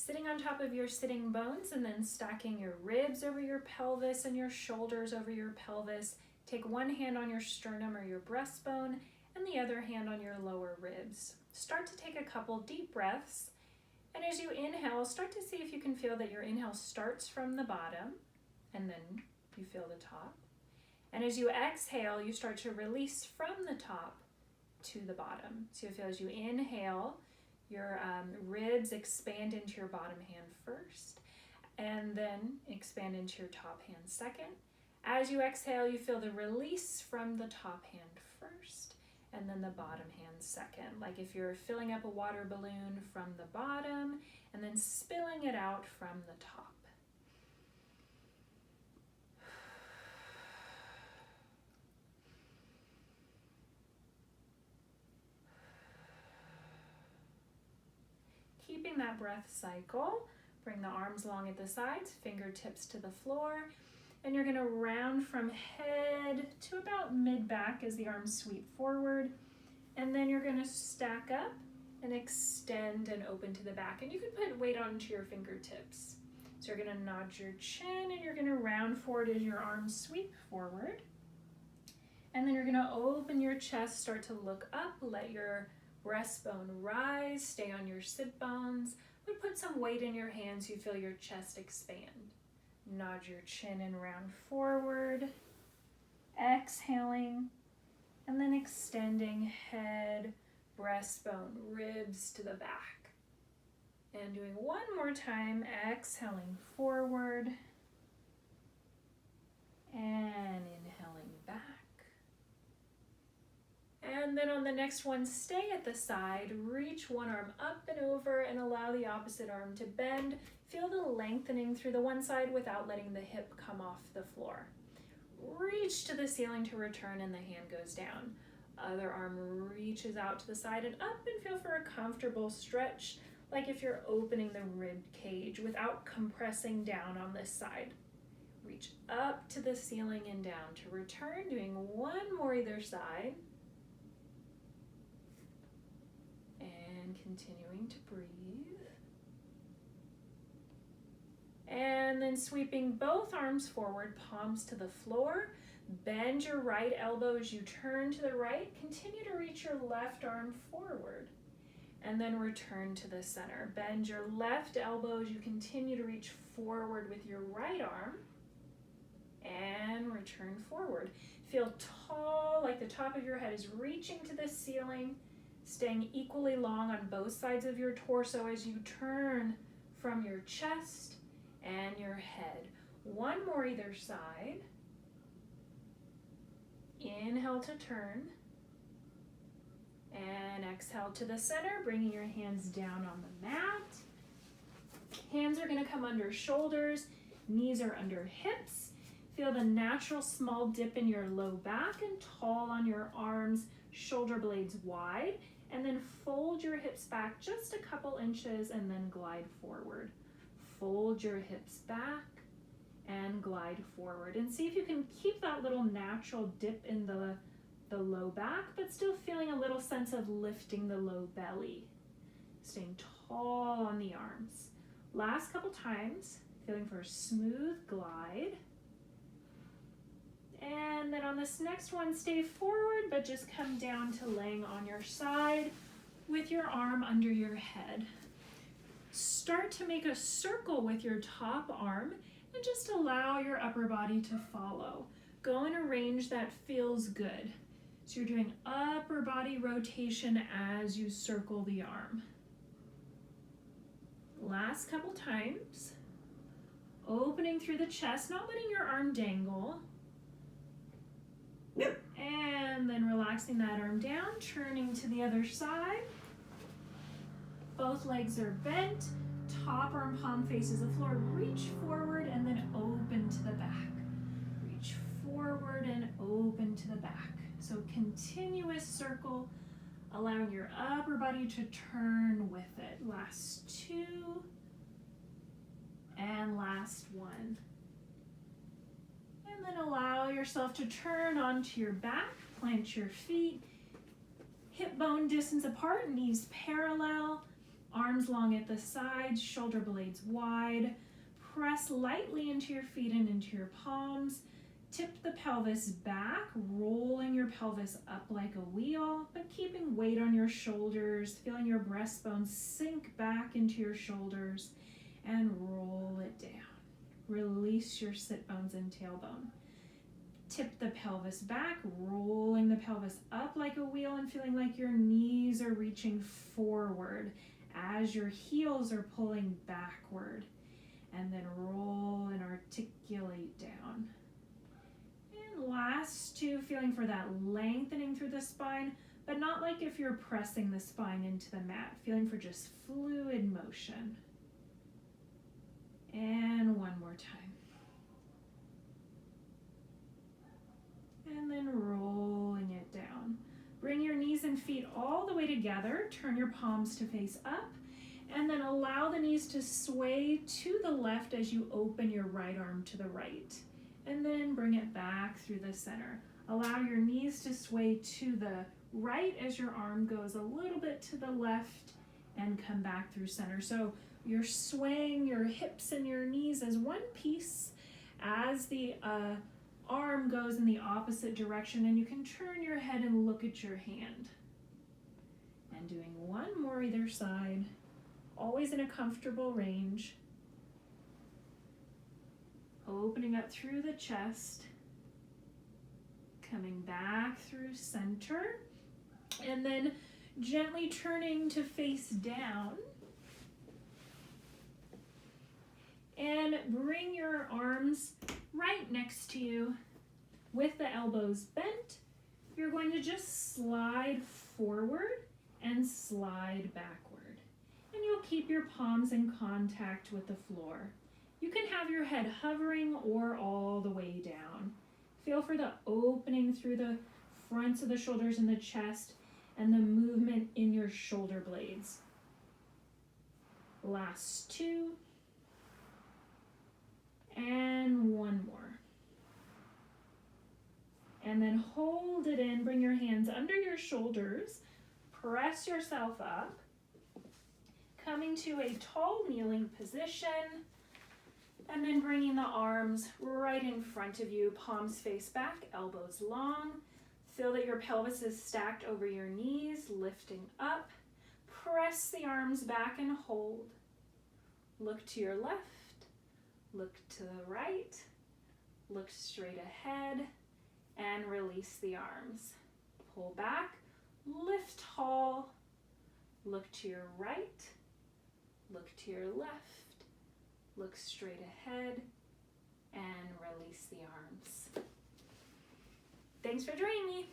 Sitting on top of your sitting bones and then stacking your ribs over your pelvis and your shoulders over your pelvis. Take one hand on your sternum or your breastbone and the other hand on your lower ribs. Start to take a couple deep breaths. And as you inhale, start to see if you can feel that your inhale starts from the bottom and then you feel the top. And as you exhale, you start to release from the top to the bottom. So you feel as you inhale, your ribs expand into your bottom hand first, and then expand into your top hand second. As you exhale, you feel the release from the top hand first, and then the bottom hand second. Like if you're filling up a water balloon from the bottom, and then spilling it out from the top. Keeping that breath cycle, bring the arms long at the sides, fingertips to the floor, and you're going to round from head to about mid-back as the arms sweep forward, and then you're going to stack up and extend and open to the back, and you can put weight onto your fingertips. So you're going to nod your chin, and you're going to round forward as your arms sweep forward, and then you're going to open your chest, start to look up, let your breastbone rise, stay on your sit bones, but put some weight in your hands, you feel your chest expand. Nod your chin and round forward, exhaling, and then extending head, breastbone, ribs to the back. And doing one more time, exhaling forward, and inhaling back. And then on the next one, stay at the side, reach one arm up and over and allow the opposite arm to bend. Feel the lengthening through the one side without letting the hip come off the floor. Reach to the ceiling to return and the hand goes down. Other arm reaches out to the side and up, and feel for a comfortable stretch, like if you're opening the rib cage without compressing down on this side. Reach up to the ceiling and down to return, doing one more either side. And continuing to breathe. And then sweeping both arms forward, palms to the floor. Bend your right elbow as you turn to the right. Continue to reach your left arm forward. And then return to the center. Bend your left elbow as you continue to reach forward with your right arm. And return forward. Feel tall, like the top of your head is reaching to the ceiling. Staying equally long on both sides of your torso as you turn from your chest and your head. One more either side. Inhale to turn. And exhale to the center, bringing your hands down on the mat. Hands are going to come under shoulders, knees are under hips. Feel the natural small dip in your low back and tall on your arms, shoulder blades wide. And then fold your hips back just a couple inches and then glide forward. Fold your hips back and glide forward. And see if you can keep that little natural dip in the low back, but still feeling a little sense of lifting the low belly. Staying tall on the arms. Last couple times, feeling for a smooth glide. And then on this next one, stay forward, but just come down to laying on your side with your arm under your head. Start to make a circle with your top arm and just allow your upper body to follow. Go in a range that feels good. So you're doing upper body rotation as you circle the arm. Last couple times. Opening through the chest, not letting your arm dangle. And then relaxing that arm down, turning to the other side. Both legs are bent. Top arm palm faces the floor. Reach forward and then open to the back. Reach forward and open to the back. So continuous circle, allowing your upper body to turn with it. Last two. And last one. And then allow yourself to turn onto your back, plant your feet, hip bone distance apart, knees parallel, Arms long at the sides, shoulder blades wide. Press lightly into your feet and into your palms. Tip the pelvis back, rolling your pelvis up like a wheel, but keeping weight on your shoulders, feeling your breastbone sink back into your shoulders, and roll it down. Release your sit bones and tailbone. Tip the pelvis back, rolling the pelvis up like a wheel and feeling like your knees are reaching forward as your heels are pulling backward. And then roll and articulate down. And last two, feeling for that lengthening through the spine, but not like if you're pressing the spine into the mat, feeling for just fluid motion. And one more time. And then rolling it down. Bring your knees and feet all the way together. Turn your palms to face up. And then allow the knees to sway to the left as you open your right arm to the right. And then bring it back through the center. Allow your knees to sway to the right as your arm goes a little bit to the left and come back through center. So you're swaying your hips and your knees as one piece as the arm goes in the opposite direction, and you can turn your head and look at your hand. And doing one more either side, always in a comfortable range. Opening up through the chest, coming back through center, and then gently turning to face down. And bring your arms right next to you with the elbows bent. You're going to just slide forward and slide backward. And you'll keep your palms in contact with the floor. You can have your head hovering or all the way down. Feel for the opening through the fronts of the shoulders and the chest and the movement in your shoulder blades. Last two. And one more. And then hold it in, bring your hands under your shoulders, press yourself up, coming to a tall kneeling position, and then bringing the arms right in front of you, palms face back, elbows long. Feel that your pelvis is stacked over your knees, lifting up. Press the arms back and hold. Look to your left. Look to the right, look straight ahead, and release the arms. Pull back, lift tall, look to your right, look to your left, look straight ahead, and release the arms. Thanks for joining me.